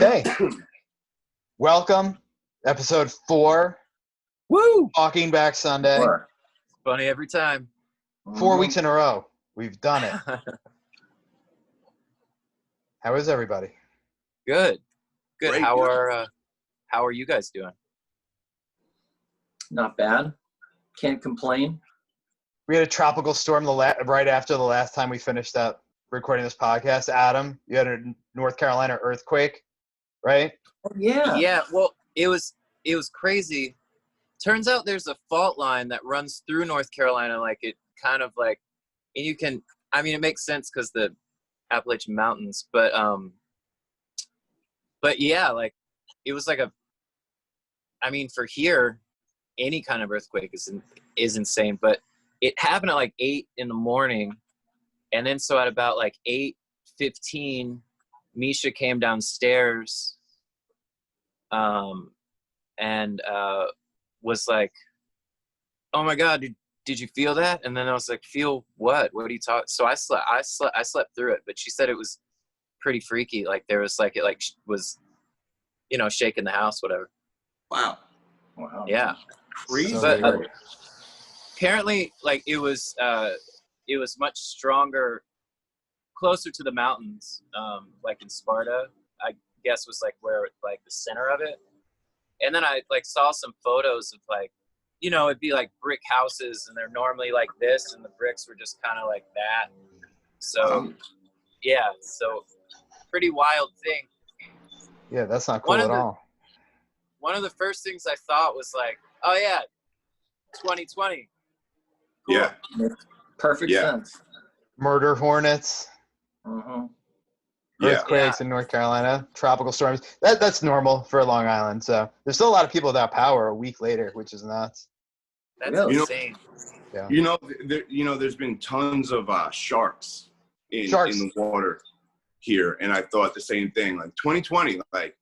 Okay. Welcome, episode 4. Woo! Talking Back Sunday. Funny every time. 4 weeks in a row. We've done it. How is everybody? Good. Great. How are you guys doing? Not bad. Can't complain. We had a tropical storm right after the last time we finished up recording this podcast. Adam, you had a North Carolina earthquake, right? Yeah. Yeah, well, it was crazy. Turns out there's a fault line that runs through North Carolina, like it kind of like, and you can, I mean, it makes sense because the Appalachian Mountains, but yeah, like it was like I mean, for here, any kind of earthquake is insane, but it happened at like 8 in the morning, and then so at about like 8:15, Misha came downstairs, and was like, "Oh my God, did you feel that?" And then I was like, "Feel what? What are you talking?" So I slept through it, but she said it was pretty freaky. Like there was like it like was, shaking the house, whatever. Wow. Yeah. So But weird. apparently, like it was much stronger, closer to the mountains, like in Sparta, I guess was like where like the center of it. And then I like saw some photos of like, it'd be like brick houses, and they're normally like this, and the bricks were just kind of like that. So yeah, so pretty wild thing. Yeah, that's not cool at all. One of the first things I thought was like, oh yeah, 2020. Cool. Yeah. Perfect sense. Murder hornets, earthquakes in North Carolina, tropical storms. That's normal for Long Island. So there's still a lot of people without power a week later, which is nuts. That's insane. Yeah. There's been tons of sharks in the water here, and I thought the same thing. Like 2020, like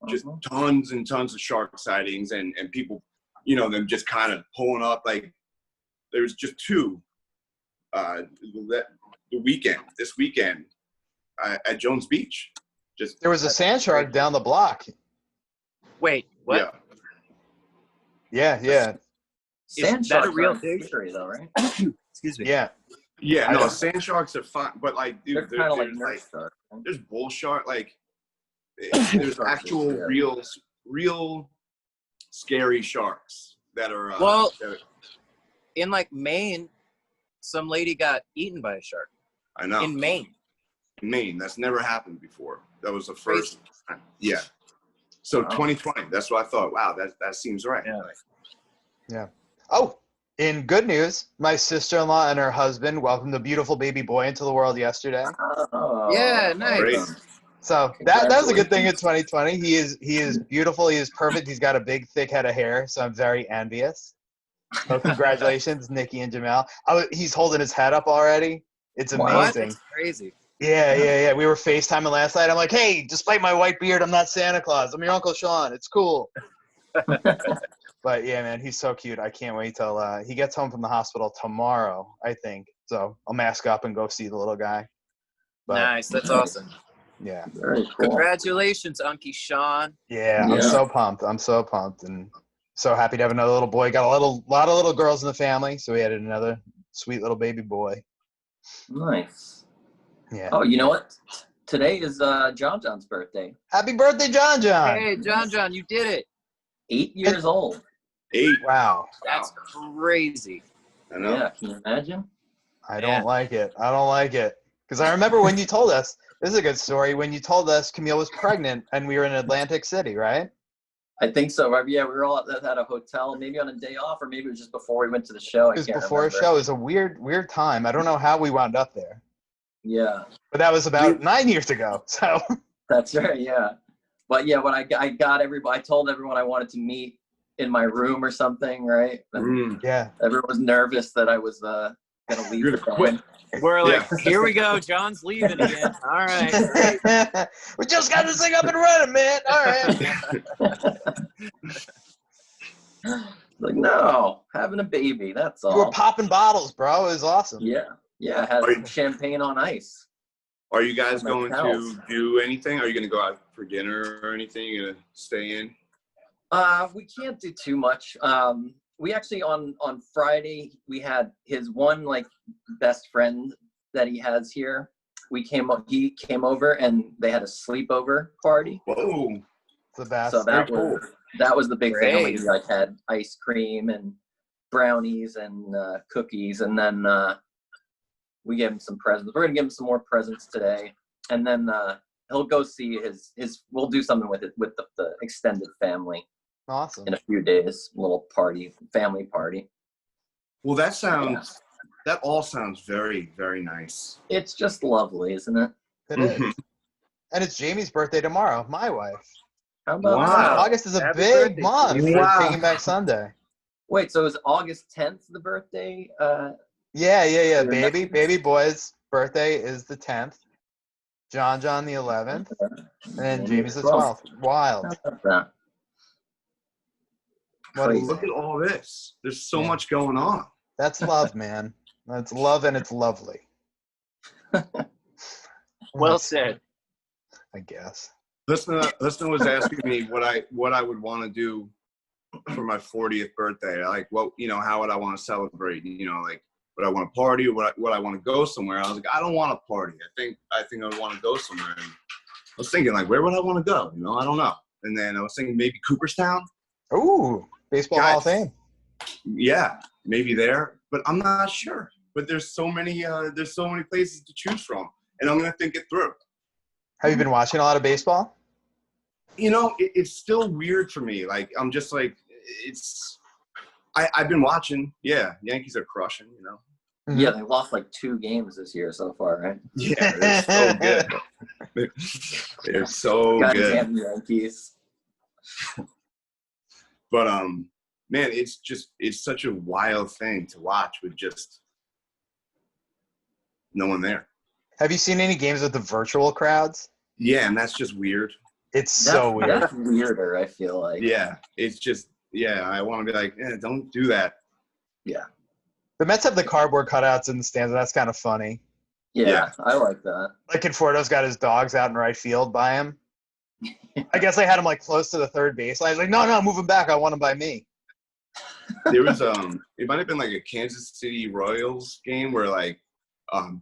just tons and tons of shark sightings, and people, them just kind of pulling up. Like there's just two this weekend at Jones Beach. There was a sand shark down the block. Wait, what? Yeah. Sand Is that sharks a real are thing? scary though, right? Excuse me. Yeah. No, sand sharks are fine, but like, dude, They're there's kind of like sharks. there's bull shark, like there's actual real scary sharks that are in like Maine, some lady got eaten by a shark. I know. In Maine, that's never happened before. That was the first time. Yeah. So 2020, that's what I thought. Wow, that seems right. Yeah. Oh, in good news, my sister-in-law and her husband welcomed a beautiful baby boy into the world yesterday. Oh, yeah, nice. Great. So that was a good thing in 2020. He is beautiful. He is perfect. He's got a big, thick head of hair, so I'm very envious. So congratulations, Nikki and Jamel. He's holding his head up already. It's amazing. That's crazy. Yeah. We were FaceTiming last night. I'm like, hey, despite my white beard, I'm not Santa Claus. I'm your Uncle Sean. It's cool. But yeah, man, he's so cute. I can't wait till he gets home from the hospital tomorrow, I think. So I'll mask up and go see the little guy. But, nice. That's awesome. Yeah. Very cool. Congratulations, Uncle Sean. Yeah, I'm so pumped. I'm so pumped and so happy to have another little boy. Got a lot of little girls in the family, so we had another sweet little baby boy. Nice. Yeah. Oh, you know what? Today is John John's birthday. Happy birthday, John John. Hey, John, you did it. 8 years old. 8. Wow. That's crazy. I know. Yeah, can you imagine? I don't like it. Because I remember when you told us, this is a good story, when you told us Camille was pregnant and we were in Atlantic City, right? I think so, right? Yeah, we were all at a hotel, maybe on a day off, or maybe it was just before we went to the show. It was before a show. It was a weird time. I don't know how we wound up there. Yeah. But that was about 9 years ago, so. That's right, yeah. But yeah, when I told everyone I wanted to meet in my room or something, right? Yeah. Everyone was nervous that I was going to leave. You're the band. We're like, here we go. John's leaving again. All right. We just got this thing up and running, man. All right. Like, no, having a baby, that's all. You were popping bottles, bro. It was awesome. Yeah. I had champagne on ice. Are you guys going to do anything? Are you going to go out for dinner or anything? You going to stay in? We can't do too much. We actually on Friday we had his one like best friend that he has here. He came over and they had a sleepover party. Whoa, the best. So that was the big thing. We like had ice cream and brownies and cookies, and then we gave him some presents. We're gonna give him some more presents today, and then he'll go see his. We'll do something with the extended family. Awesome. In a few days, little party, family party. Well, that all sounds very, very nice. It's just lovely, isn't it? It is. And it's Jamie's birthday tomorrow, my wife. How about Wow. August is a Happy big birthday. month Wow. for Taking Back Sunday. Wait, so is August 10th the birthday? Yeah. Your Baby boy's birthday is the 10th. John the 11th. And then Jamie's the 12th. Wild. How about that? Crazy. Look at all this. There's so much going on. That's love, man. That's love, and it's lovely. Well said. I guess. Listener was asking me what I would want to do for my 40th birthday. Like, how would I want to celebrate? Like, would I want to party or would I want to go somewhere? I was like, I don't want to party. I think I would want to go somewhere. And I was thinking, like, where would I want to go? I don't know. And then I was thinking maybe Cooperstown. Ooh, Baseball Hall of Fame. Yeah, maybe there, but I'm not sure. But there's so many places to choose from, and I'm gonna think it through. Have you been watching a lot of baseball? It's still weird for me. Like, I'm just like, I've been watching. Yeah, Yankees are crushing. Mm-hmm. Yeah, they lost like 2 games this year so far, right? Yeah, they're so good. They're so good. Goddamn Yankees. But man, it's such a wild thing to watch with just no one there. Have you seen any games with the virtual crowds? Yeah, and that's just weird. It's so weird. That's weirder, I feel like. Yeah, it's just, I want to be like, don't do that. Yeah. The Mets have the cardboard cutouts in the stands, and that's kind of funny. Yeah, I like that. Like Conforto's got his dogs out in right field by him. I guess they had him like close to the third baseline. He's like, no, move him back. I want him by me. There was it might have been like a Kansas City Royals game where like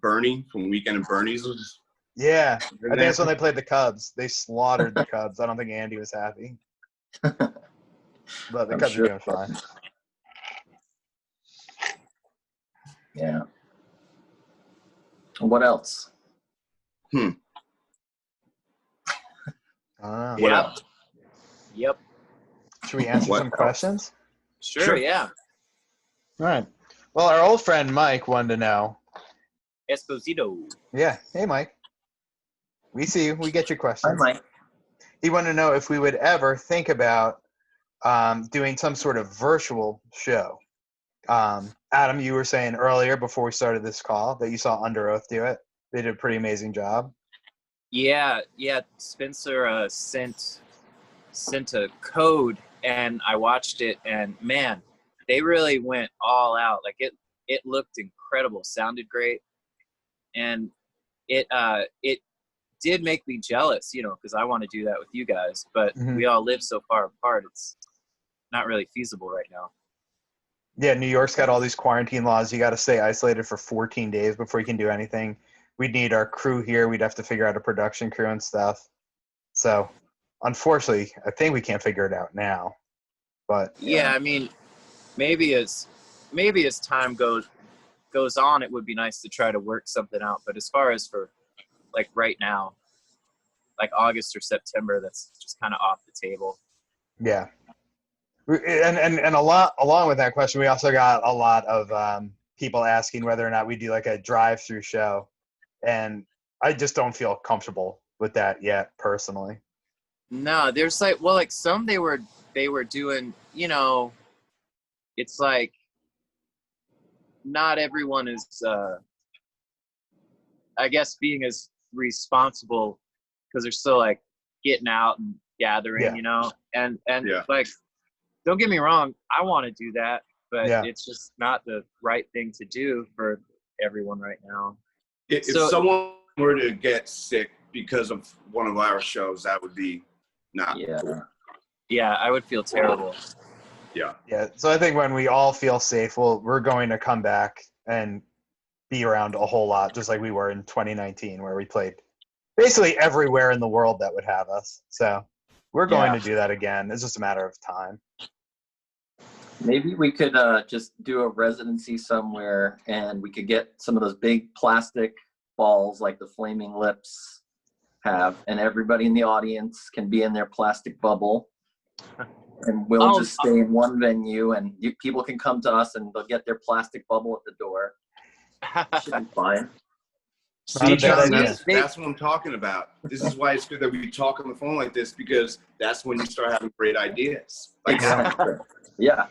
Bernie from Weekend at Bernie's was. Yeah, I think that's when they played the Cubs. They slaughtered the Cubs. I don't think Andy was happy. But the Cubs are doing fine. Yeah. What else? I don't know. Yep. Should we answer some questions? Sure, yeah. All right. Well, our old friend Mike wanted to know. Esposito. Yeah. Hey, Mike. We see you. We get your questions. Hi, Mike. He wanted to know if we would ever think about doing some sort of virtual show. Adam, you were saying earlier before we started this call that you saw Under Oath do it. They did a pretty amazing job. Yeah. Spencer sent a code, and I watched it, and man, they really went all out. Like it looked incredible, sounded great, and it did make me jealous, because I want to do that with you guys, but we all live so far apart. It's not really feasible right now. Yeah, New York's got all these quarantine laws. You got to stay isolated for 14 days before you can do anything. We'd need our crew here. We'd have to figure out a production crew and stuff. So, unfortunately, I think we can't figure it out now. But yeah, I mean, maybe as time goes on, it would be nice to try to work something out. But as far as for like right now, like August or September, that's just kind of off the table. Yeah. And along with that question, we also got a lot of people asking whether or not we do like a drive-through show. And I just don't feel comfortable with that yet, personally. No, there's like some they were doing, it's like not everyone is I guess being as responsible because they're still like getting out and gathering, and like, don't get me wrong, I want to do that, but it's just not the right thing to do for everyone right now. If someone were to get sick because of one of our shows, that would be not cool. Yeah, I would feel terrible. Yeah. Yeah. So I think when we all feel safe, we're going to come back and be around a whole lot, just like we were in 2019, where we played basically everywhere in the world that would have us. So we're going to do that again. It's just a matter of time. Maybe we could just do a residency somewhere, and we could get some of those big plastic balls like the Flaming Lips have, and everybody in the audience can be in their plastic bubble, and we'll just stay in one venue, and people can come to us and they'll get their plastic bubble at the door. Should be fine. See, John, that's what I'm talking about. This is why it's good that we talk on the phone like this, because that's when you start having great ideas. Like exactly. Yeah.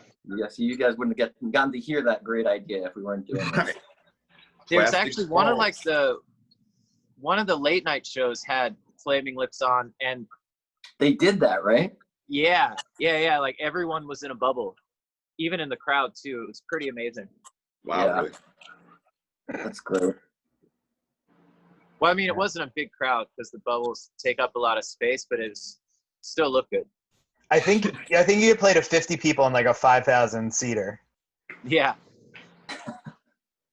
So you guys wouldn't have gotten to hear that great idea if we weren't doing this. There's actually one of the late night shows had Flaming Lips on, and they did that, right? Yeah. Like everyone was in a bubble, even in the crowd too. It was pretty amazing. Wow, yeah. Really? That's great. Well, I mean, it wasn't a big crowd because the bubbles take up a lot of space, but it still looked good. I think you played a 50 people in like a 5,000 seater. Yeah.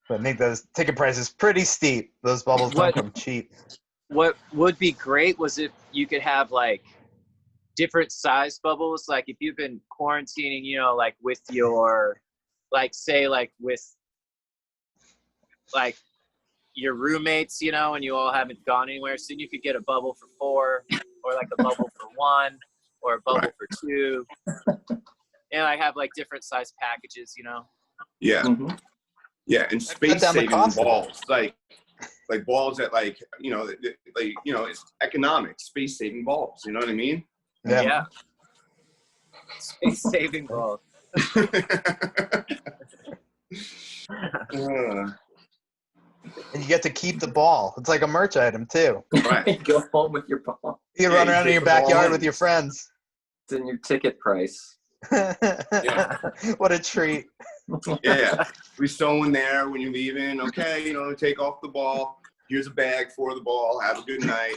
But I think those ticket prices pretty steep. Those bubbles don't come cheap. What would be great was if you could have like different size bubbles. Like if you've been quarantining, like with your, like say like with like your roommates, and you all haven't gone anywhere. So you could get a bubble for 4, or like a bubble for 1, or a bubble for 2. And I have like different size packages, Yeah. Mm-hmm. Yeah, and space saving balls, like balls that it's economic, space saving balls. You know what I mean? Yeah. Space saving balls. And you get to keep the ball. It's like a merch item too. Right. Go home with your ball. You run around in your backyard with your friends. It's in your ticket price. Yeah. What a treat. Yeah. We sew in there when you're leaving. Okay, take off the ball. Here's a bag for the ball. Have a good night.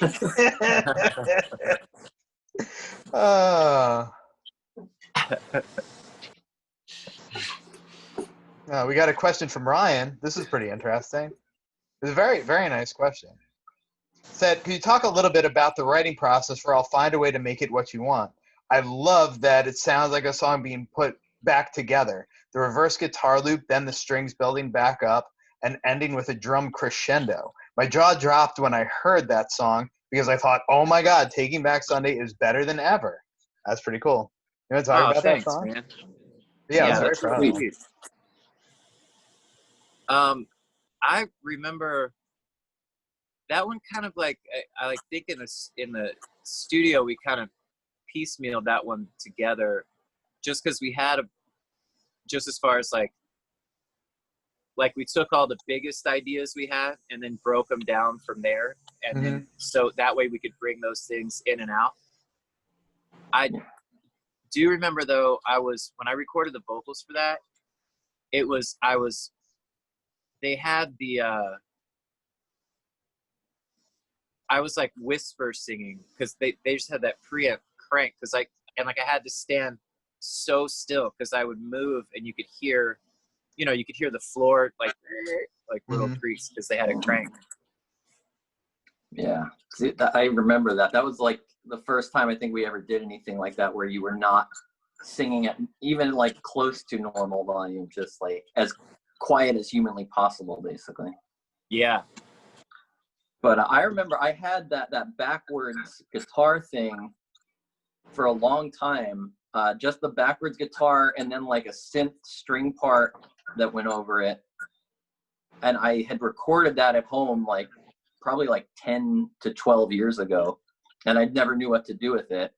We got a question from Ryan. This is pretty interesting. It's a very, very nice question. Said, could you talk a little bit about the writing process for I'll Find a Way to Make It What You Want? I love that it sounds like a song being put back together. The reverse guitar loop, then the strings building back up, and ending with a drum crescendo. My jaw dropped when I heard that song because I thought, oh my God, Taking Back Sunday is better than ever. That's pretty cool. You want to talk about that song? Man. Yeah, that's very proud. I remember that one kind of like, I like think in the studio, we kind of piecemealed that one together just because we had just as far as like we took all the biggest ideas we had and then broke them down from there. And then, so that way we could bring those things in and out. I do remember though, when I recorded the vocals for that, they had I was like whisper singing because they just had that preamp crank because I had to stand so still because I would move and you could hear the floor like little creaks because they had a crank. Yeah, see, I remember that. That was like the first time I think we ever did anything like that where you were not singing at even like close to normal volume, just like as quiet as humanly possible, basically. Yeah. But I remember I had that backwards guitar thing for a long time, just the backwards guitar and then like a synth string part that went over it. And I had recorded that at home like probably like 10 to 12 years ago, and I never knew what to do with it.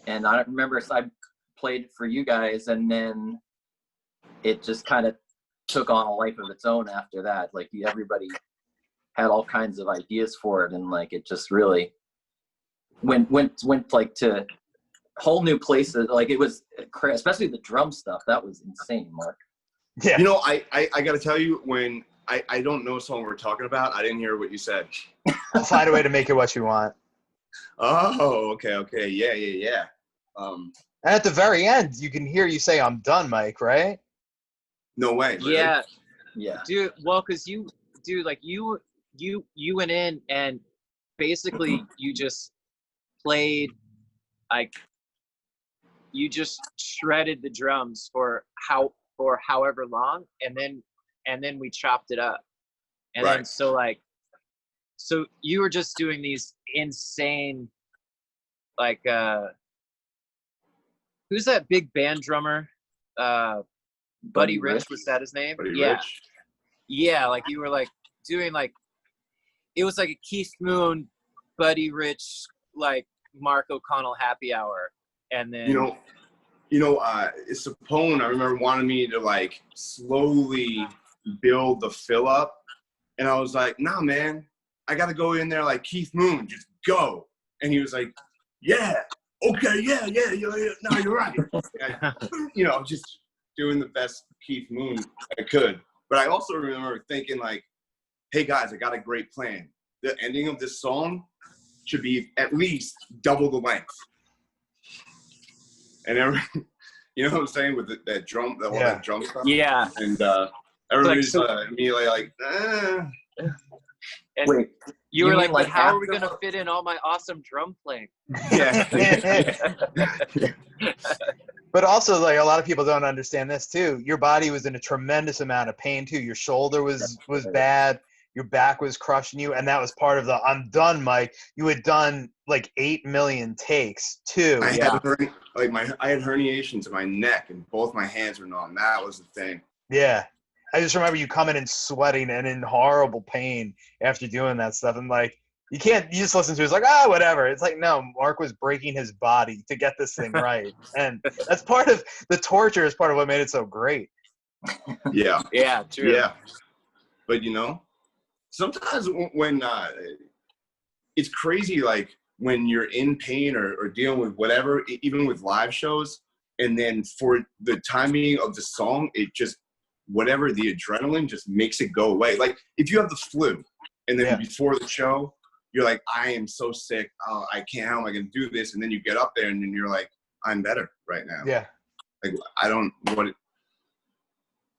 And I remember I played it for you guys, and then it just kind of took on a life of its own after that. Like everybody had all kinds of ideas for it, and like it just really went like to whole new places. Like it was, especially the drum stuff, that was insane, Mark. Yeah. I got to tell you, when I don't know song we're talking about. I didn't hear what you said. I'll find a way to make it what you want. Oh, okay. Yeah. And at the very end, you can hear you say, "I'm done, Mike," right? No way. Really? Yeah. Dude, well, because you went in and basically you just played, like, you just shredded the drums for however long, and then we chopped it up. And Right. then so you were just doing these insane, like, who's that big band drummer? Buddy Rich, was that his name? Buddy yeah. Rich. Yeah, like you were like doing, like, it was like a Keith Moon, Buddy Rich, like Mark O'Connell happy hour. And then Sapone, I remember, wanted me to like slowly build the fill up, and I was like, nah, man, I gotta go in there like Keith Moon, just go. And he was like, yeah, okay, yeah, no, you're right. Just doing the best Keith Moon I could. But I also remember thinking, like, hey guys, I got a great plan. The ending of this song should be at least double the length. And you know what I'm saying, with that drum, that drum stuff? Yeah. And everybody's immediately like, And Wait, you were like, mean, but how are we after- going to fit in all my awesome drum playing? yeah. But also, like, a lot of people don't understand this too. Your body was in a tremendous amount of pain too. Your shoulder was bad. Your back was crushing you, and that was part of the "I'm done, Mike." You had done like 8 million takes too. I had herniations in my neck, and both my hands were numb. That was the thing. Yeah. I just remember you coming in sweating and in horrible pain after doing that stuff. And like, you just listen to it. It's like, whatever. It's like, no, Mark was breaking his body to get this thing right. And that's part of the torture, is part of what made it so great. Yeah. Yeah, true. Yeah. But sometimes when it's crazy, like when you're in pain or dealing with whatever, even with live shows, and then for the timing of the song, it just, whatever, the adrenaline just makes it go away. Like if you have the flu and then before the show, you're like, I am so sick. Oh, I can't, how am I going to do this? And then you get up there and then you're like, I'm better right now. Yeah. Like,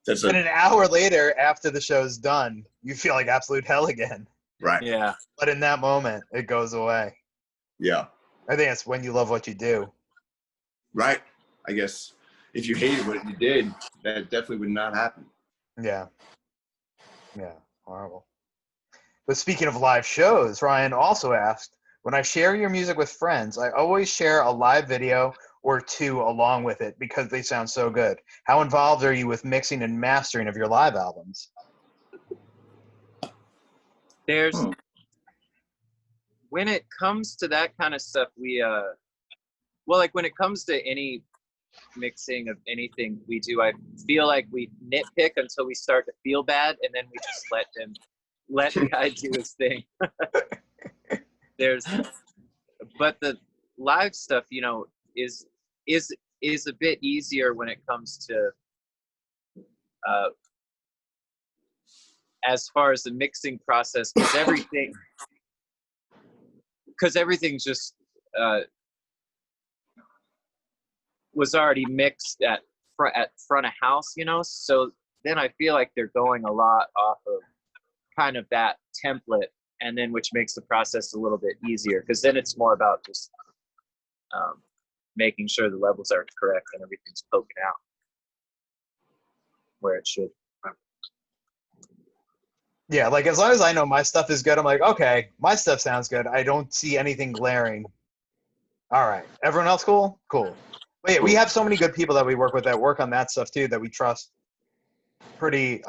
And an hour later, after the show's done, you feel like absolute hell again. Right. Yeah. But in that moment, it goes away. Yeah. I think it's when you love what you do. Right. I guess if you hated what you did, that definitely would not happen. Yeah. Yeah. Horrible. But speaking of live shows, Ryan also asked, when I share your music with friends, I always share a live video or two along with it because they sound so good. How involved are you with mixing and mastering of your live albums? There's, when it comes to that kind of stuff, we, like when it comes to any mixing of anything we do, I feel like we nitpick until we start to feel bad, and then we just let the guy do his thing. But the live stuff, is a bit easier when it comes to as far as the mixing process, because everything just was already mixed at front of house, so then I feel like they're going a lot off of kind of that template, and then which makes the process a little bit easier, because then it's more about just making sure the levels are correct and everything's poking out where it should. Yeah, like as long as I know my stuff is good, I'm like, okay, my stuff sounds good. I don't see anything glaring. All right. Everyone else cool? Cool. But yeah, we have so many good people that we work with that work on that stuff too, that we trust pretty,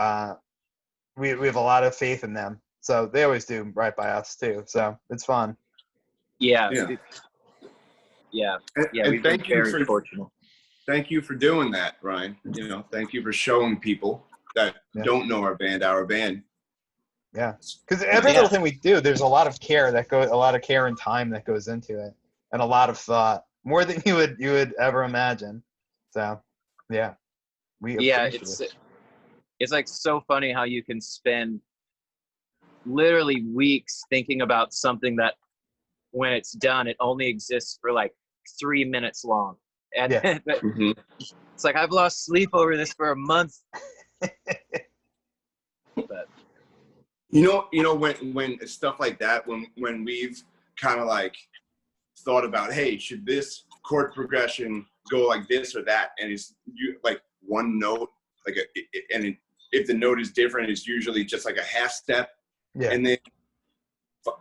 we have a lot of faith in them. So they always do right by us too. So it's fun. Yeah. And We've been very fortunate. Thank you for doing that, Ryan. Thank you for showing people that don't know our band. Yeah, because every little thing we do, there's a lot of care and time that goes into it, and a lot of thought, more than you would ever imagine. So, yeah, it's like so funny how you can spend literally weeks thinking about something that when it's done, it only exists for like 3 minutes long. And it's like, I've lost sleep over this for a month. But you know, when stuff like that, when we've kind of like thought about, hey, should this chord progression go like this or that, and it's like one note, like if the note is different, it's usually just like a half step. Yeah. And then,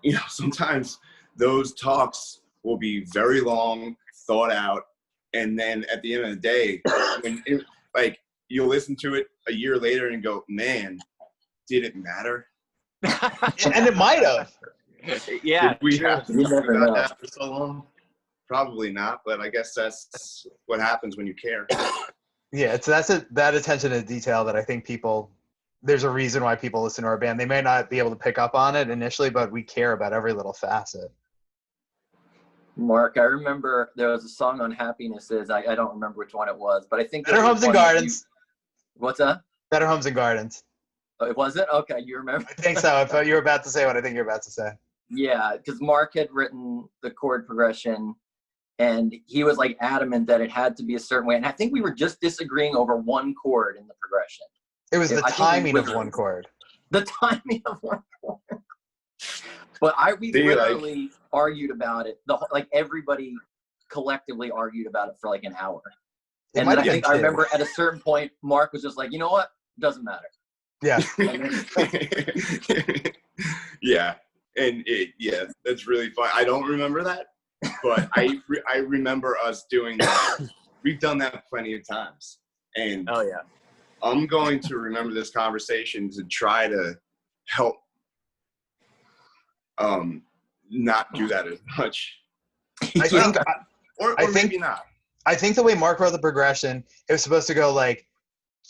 you know, sometimes those talks will be very long, thought out, and then at the end of the day, like you'll listen to it a year later and go, man, did it matter? And it might have. Yeah. Did we have to talk about that for so long? Probably not, but I guess that's what happens when you care. Yeah, it's that attention to detail that I think there's a reason why people listen to our band. They may not be able to pick up on it initially, but we care about every little facet. Mark, I remember there was a song on Happinesses. I don't remember which one it was, but I think Better Homes and Gardens. What's that? Better Homes and Gardens. Oh, was it? Okay, you remember? I think so. I thought you were about to say what I think you're about to say. Yeah, because Mark had written the chord progression, and he was like adamant that it had to be a certain way. And I think we were just disagreeing over one chord in the progression. It was the timing of one chord. The timing of one chord. But we literally argued about it. Like everybody collectively argued about it for like an hour. And then I remember at a certain point, Mark was just like, you know what? Doesn't matter. Yeah. Yeah. And that's really fun. I don't remember that, but I remember us doing that. We've done that plenty of times. And oh yeah, I'm going to remember this conversation to try to help not do that as much. I think, or maybe not. I think the way Mark wrote the progression, it was supposed to go like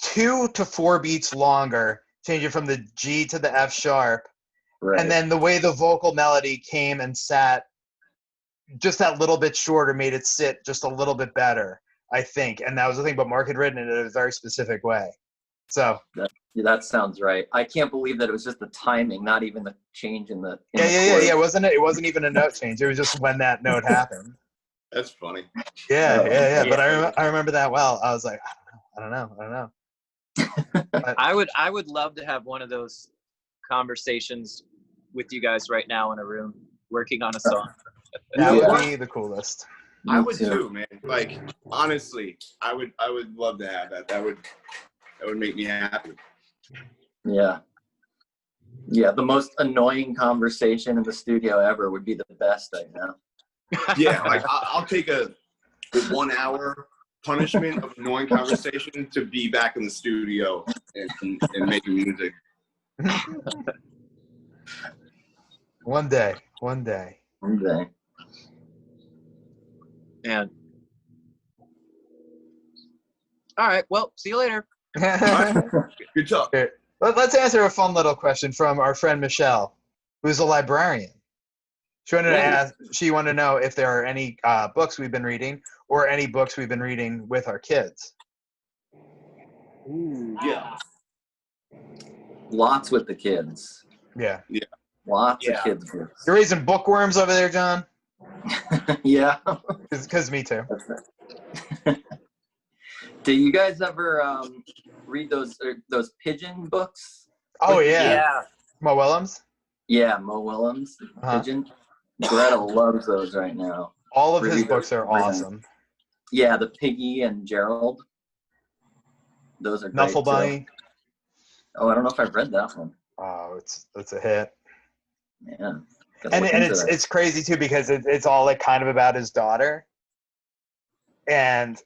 2 to 4 beats longer, changing from the G to the F sharp. Right. And then the way the vocal melody came and sat just that little bit shorter made it sit just a little bit better, I think. And that was the thing, but Mark had written it in a very specific way. So that sounds right. I can't believe that it was just the timing, not even the change in the Yeah. It wasn't even a note change. It was just when that note happened. That's funny. Yeah. But I remember that well. I was like, I don't know. I would love to have one of those conversations with you guys right now in a room working on a song. That would be the coolest. I would too, man. Like honestly, I would love to have that. That would make me happy. Yeah. The most annoying conversation in the studio ever would be the best right now. Yeah, like I'll take a 1 hour punishment of annoying conversation to be back in the studio and making music. One day. And all right, well, see you later. Good talk. Okay. Let's answer a fun little question from our friend Michelle, who's a librarian. She wanted to know if there are any books we've been reading or any books we've been reading with our kids. Ooh, yeah. Lots with the kids. Yeah. Lots of kids books. You're raising bookworms over there, John? Yeah. Because me too. Do you guys ever read those pigeon books? Oh, yeah. Mo Willems? Yeah, Mo Willems. Pigeon. Greta loves those right now. All of his books are awesome. Yeah, the Piggy and Gerald. Those are great. Nuffle Bunny. Oh, I don't know if I've read that one. Oh, it's a hit. Yeah. And it's crazy too because it's all like kind of about his daughter. And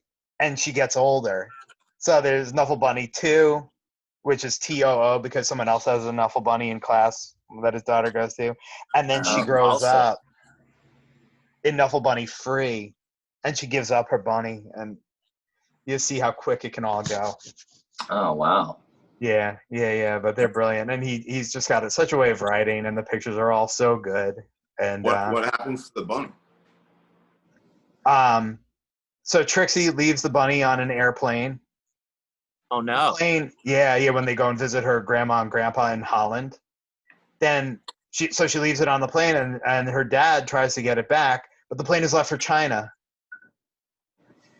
she gets older. So there's Nuffle Bunny 2, which is TOO because someone else has a Nuffle Bunny in class that his daughter goes to. And then she grows up in Nuffle Bunny Free, and she gives up her bunny, and you see how quick it can all go. Oh, wow. Yeah, but they're brilliant. And he's just got such a way of writing, and the pictures are all so good. And what happens to the bunny? So Trixie leaves the bunny on an airplane, Oh no. Plane, yeah, when they go and visit her grandma and grandpa in Holland. Then she leaves it on the plane, and her dad tries to get it back, but the plane is left for China.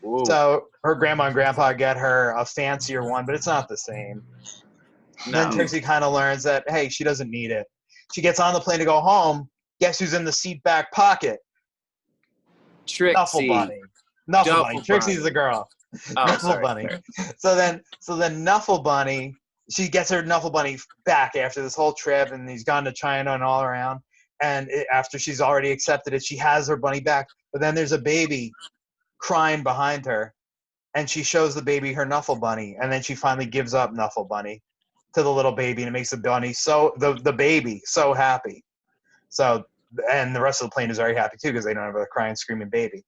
Ooh. So her grandma and grandpa get her a fancier one, but it's not the same. No. Then Trixie kind of learns that, hey, she doesn't need it. She gets on the plane to go home. Guess who's in the seat back pocket? Trixie. Nuffle Bunny. Trixie's the girl. Oh, Nuffle sorry. Bunny. So then Nuffle Bunny, she gets her Nuffle Bunny back after this whole trip, and he's gone to China and all around. And after she's already accepted it, she has her bunny back. But then there's a baby crying behind her, and she shows the baby her Nuffle Bunny, and then she finally gives up Nuffle Bunny to the little baby, and it makes the bunny the baby so happy. So, and the rest of the plane is very happy too because they don't have a crying, screaming baby.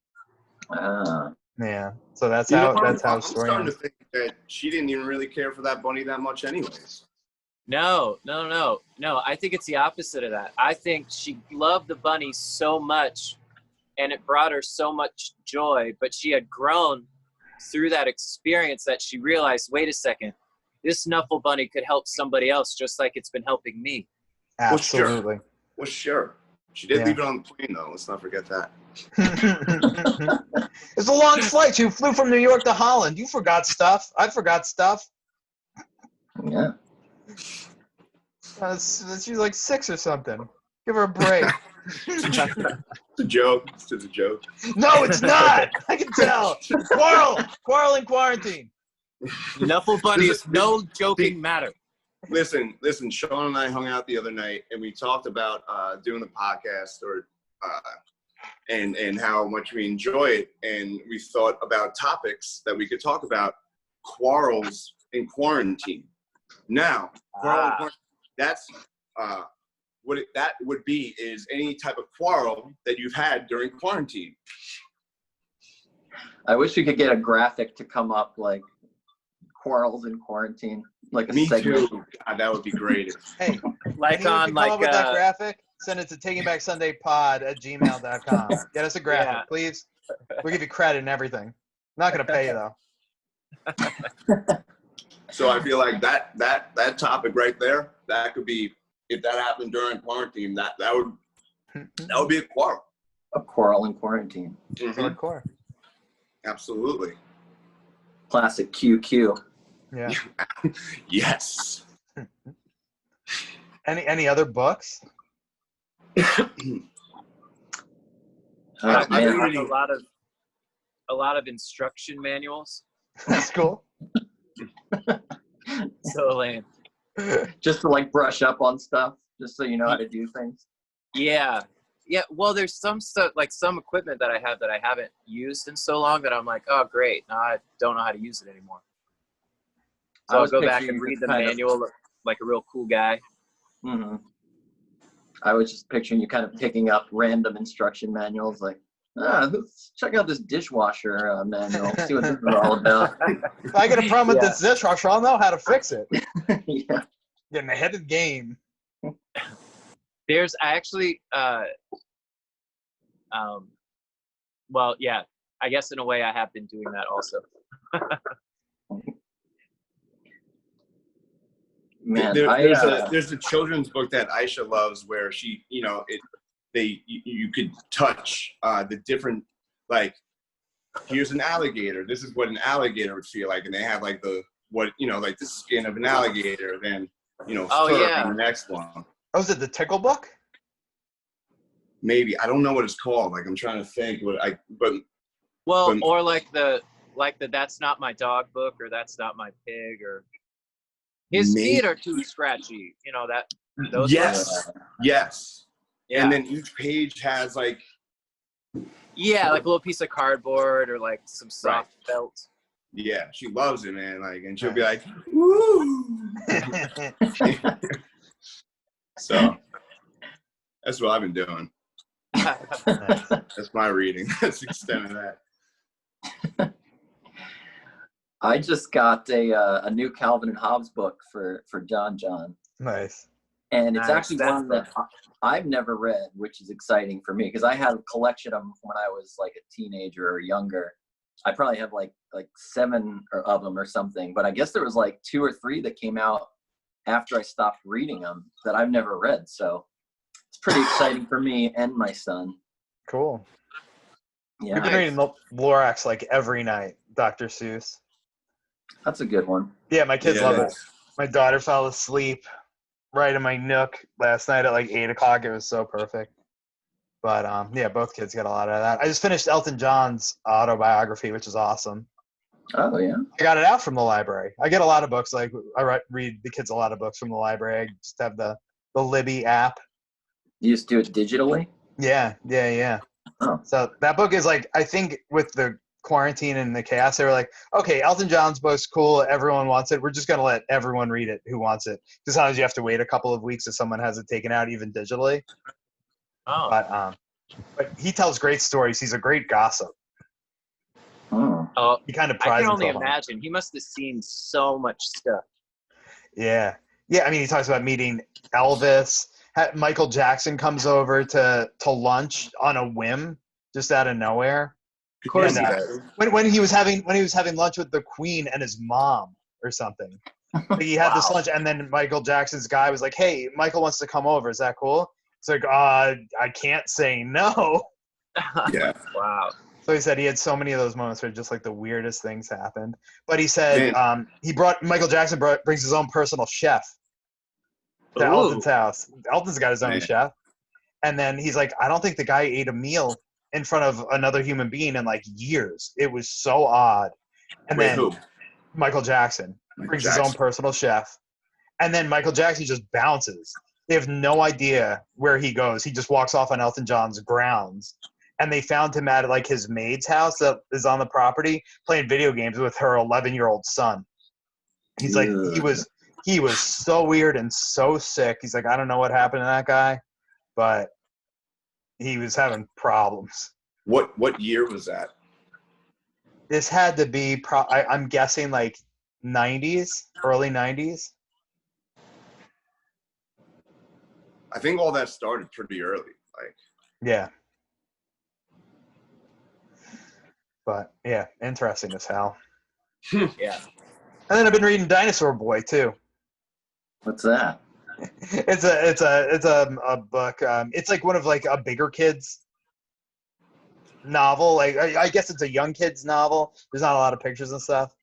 Yeah. So that's how I'm story starting ends. to think that she didn't even really care for that bunny that much, anyways. No. I think it's the opposite of that. I think she loved the bunny so much, and it brought her so much joy. But she had grown through that experience that she realized, wait a second, this Nuffle Bunny could help somebody else just like it's been helping me. Absolutely. Well, sure. She did leave it on the plane, though. Let's not forget that. It's a long flight. You flew from New York to Holland. You forgot stuff. I forgot stuff. Yeah. She's like 6 or something. Give her a break. It's a joke. It's a joke. No, it's not. I can tell. Quarrel in quarantine. Nuffle Bunny is no joking matter. Listen. Sean and I hung out the other night, and we talked about doing the podcast, and how much we enjoy it, and we thought about topics that we could talk about. Quarrels in quarantine. Now, that's what that would be is any type of quarrel that you've had during quarantine. I wish we could get a graphic to come up like quarrels in quarantine, like a Me segment. too. God, that would be great. Hey, Like come on up with that graphic, send it to takingbacksundaypod@gmail.com. Get us a graphic, please. We'll give you credit and everything. Not gonna pay you though. So I feel like that topic right there, that could be, if that happened during quarantine, that would be a quarrel. A quarrel in quarantine. Mm-hmm. Hardcore. Absolutely. Classic QQ. Yeah. Yes. Any other books? I read a lot of instruction manuals. That's cool. So lame. Just to like brush up on stuff, just so you know how to do things. Yeah. Well, there's some stuff, like some equipment that I have that I haven't used in so long that I'm like, oh, great. Now I don't know how to use it anymore. So I'll go back and read the manual like a real cool guy. Mm-hmm. I was just picturing you kind of picking up random instruction manuals, like, let's check out this dishwasher manual, see what this is all about. If I get a problem with this dishwasher, I'll know how to fix it. Yeah. Getting ahead of the game. There's actually, well, yeah, I guess in a way I have been doing that also. Man, there's a children's book that Aisha loves where she, you could touch the different, like, here's an alligator. This is what an alligator would feel like, and they have like the skin of an alligator. Then fur on the next one. Oh, is it the Tickle book? Maybe, I don't know what it's called. Like, I'm trying to think or like the That's Not My Dog book, or That's Not My Pig, or His Feet Are Too Scratchy. Those yes. Yeah. And then each page has like a little piece of cardboard or like some soft felt. Yeah, she loves it, man. Like, and she'll be like, "Woo!" So that's what I've been doing. That's my reading. That's the extent of that. I just got a new Calvin and Hobbes book for John. Nice. And it's actually one that I've never read, which is exciting for me because I had a collection of them when I was like a teenager or younger. I probably have like 7 of them or something. But I guess there was like 2 or 3 that came out after I stopped reading them that I've never read. So it's pretty exciting for me and my son. Cool. Yeah, We've been reading the Lorax like every night, Dr. Seuss. that's a good one. Yeah, my kids love it. My daughter fell asleep right in my nook last night at like 8 o'clock. It was so perfect. But yeah, both kids get a lot out of that. I just finished Elton John's autobiography, which is awesome. Oh yeah. I got it out from the library. I get a lot of books. Like I read the kids a lot of books from the library. I just have the Libby app. You just do it digitally? Yeah. Oh. So that book is like, I think with the quarantine and the chaos, they were like, okay, Elton John's book's cool. Everyone wants it. We're just going to let everyone read it who wants it. Because sometimes you have to wait a couple of weeks if someone has it taken out, even digitally. Oh. But he tells great stories. He's a great gossip. Oh. He kind of I prides can only himself on it. imagine. He must have seen so much stuff. Yeah. I mean, he talks about meeting Elvis. Michael Jackson comes over to lunch on a whim, just out of nowhere. Of course And, he does. when he was having lunch with the Queen and his mom or something. Like he had this lunch, and then Michael Jackson's guy was like, "Hey, Michael wants to come over. Is that cool?" It's like, I can't say no. Yeah. Wow. So he said he had so many of those moments where just like the weirdest things happened. But he said Michael Jackson brings his own personal chef to Elton's house. Elton's got his own chef. And then he's like, I don't think the guy ate a meal in front of another human being in like years. It was so odd. And then who? Michael Jackson brings his own personal chef. And then Michael Jackson just bounces. They have no idea where he goes. He just walks off on Elton John's grounds. And they found him at like his maid's house that is on the property playing video games with her 11-year-old son. He's like, he was so weird and so sick. He's like, I don't know what happened to that guy, but he was having problems. What year was that? This had to be, I'm guessing like 90s, early 90s. I think all that started pretty early. Like, yeah. But yeah, interesting as hell. Yeah. And then I've been reading Dinosaur Boy too. What's that? It's a book. It's like one of like a bigger kids novel. Like I guess it's a young kids novel. There's not a lot of pictures and stuff,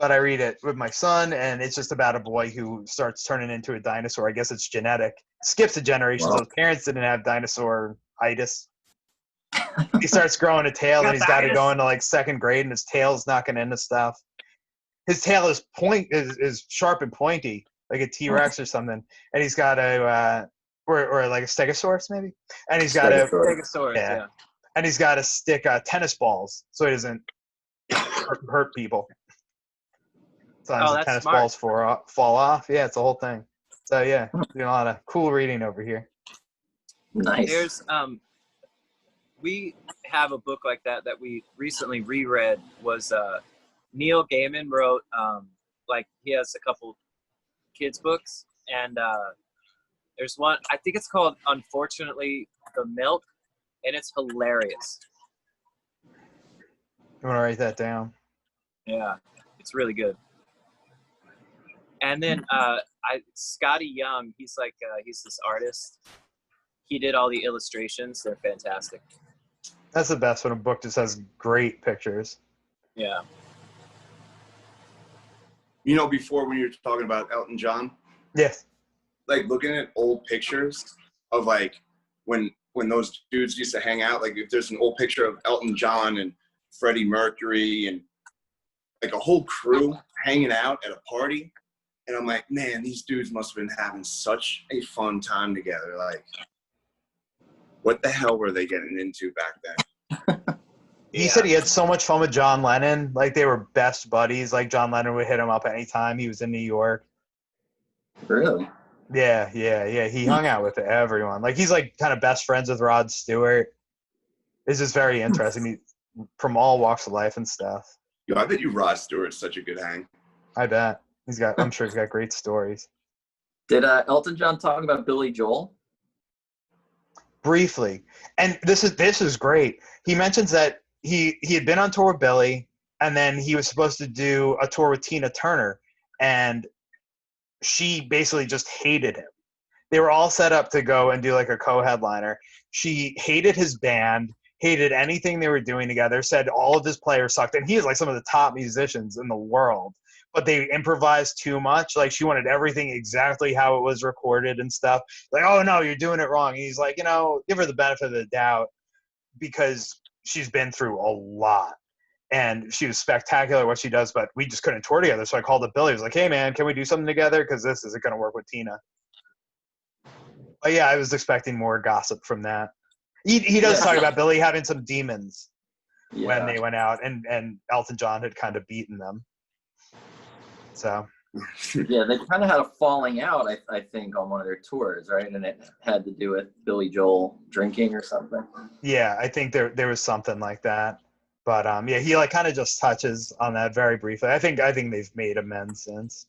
but I read it with my son, and it's just about a boy who starts turning into a dinosaur. I guess it's genetic. Skips a generation. So his parents didn't have dinosaur-itis. He starts growing a tail, and he's got to go into like 2nd grade, and his tail's knocking into stuff. His tail is sharp and pointy, like a T-Rex or something, and he's got a or like a Stegosaurus maybe, and he's got a Stegosaurus, yeah. And he's got to stick tennis balls so he doesn't hurt people. Sometimes the tennis balls fall off. Yeah, it's the whole thing. So yeah, doing a lot of cool reading over here. Nice. There's we have a book like that we recently reread. Was Neil Gaiman wrote like he has a couple kids books, and there's one I think it's called Unfortunately the Milk, and it's hilarious. You want to write that down? Yeah, it's really good. And then Scotty Young, he's like he's this artist. He did all the illustrations. They're fantastic. That's the best when a book just has great pictures. Yeah. you know, before when you were talking about Elton John, yes, like looking at old pictures of like when those dudes used to hang out, like if there's an old picture of Elton John and Freddie Mercury and like a whole crew hanging out at a party. And I'm like, man, these dudes must have been having such a fun time together. Like, what the hell were they getting into back then? He said he had so much fun with John Lennon. Like, they were best buddies. Like, John Lennon would hit him up anytime he was in New York. Really? Yeah. He hung out with everyone. Like, he's, like, kind of best friends with Rod Stewart. It's just very interesting. He, from all walks of life and stuff. Yo, I bet you Rod Stewart's such a good hang. I bet. I'm sure he's got great stories. Did Elton John talk about Billy Joel? Briefly. And this is great. He mentions that he had been on tour with Billy, and then he was supposed to do a tour with Tina Turner, and she basically just hated him. They were all set up to go and do like a co-headliner. She hated his band, hated anything they were doing together, said all of his players sucked, and he is like some of the top musicians in the world, but they improvised too much. Like, she wanted everything exactly how it was recorded and stuff. Like, oh no, you're doing it wrong. And he's like, give her the benefit of the doubt, because she's been through a lot, and she was spectacular at what she does, but we just couldn't tour together. So I called up Billy. I was like, hey man, can we do something together? Because this isn't going to work with Tina. But yeah, I was expecting more gossip from that. He does talk about Billy having some demons when they went out, and Elton John had kind of beaten them. So yeah, they kind of had a falling out, I think, on one of their tours, right? And it had to do with Billy Joel drinking or something. Yeah, I think there was something like that. But yeah, he like kind of just touches on that very briefly. I think they've made amends since.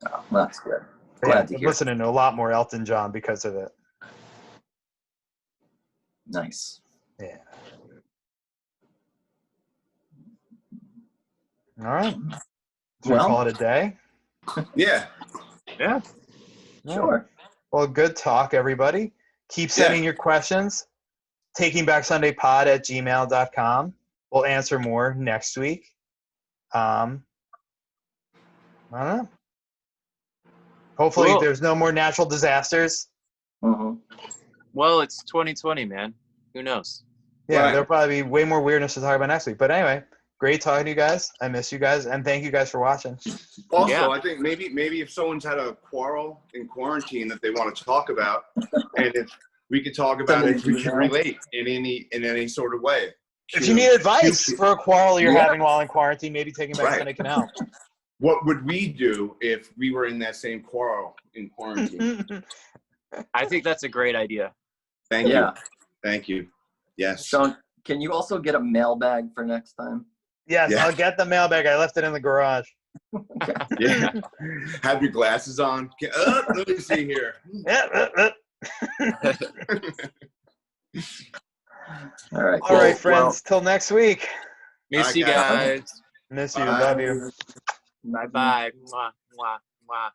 Oh, that's good. Glad to hear. I'm listening to a lot more Elton John because of it. Nice. Yeah. All right. Should we call it a day? Yeah. Yeah. Sure. Well, good talk, everybody. Keep sending your questions. takingbacksundaypod@gmail.com. We'll answer more next week. I don't know. Hopefully there's no more natural disasters. Mm-hmm. Well, it's 2020, man. Who knows? Yeah, there'll probably be way more weirdness to talk about next week. But anyway, great talking to you guys. I miss you guys, and thank you guys for watching. Also, I think maybe if someone's had a quarrel in quarantine that they want to talk about, and if we could talk about it, we can relate in any sort of way. If you need advice for a quarrel you're having while in quarantine, maybe Taking Back Sunday can help. What would we do if we were in that same quarrel in quarantine? I think that's a great idea. Thank you. Thank you. Yes. Sean, can you also get a mailbag for next time? Yes, I'll get the mailbag. I left it in the garage. Yeah. Have your glasses on. Let me see here. All right. All right, friends. Till next week. Miss you guys. Miss you. Love you. Bye-bye. Mwah, mwah, mwah.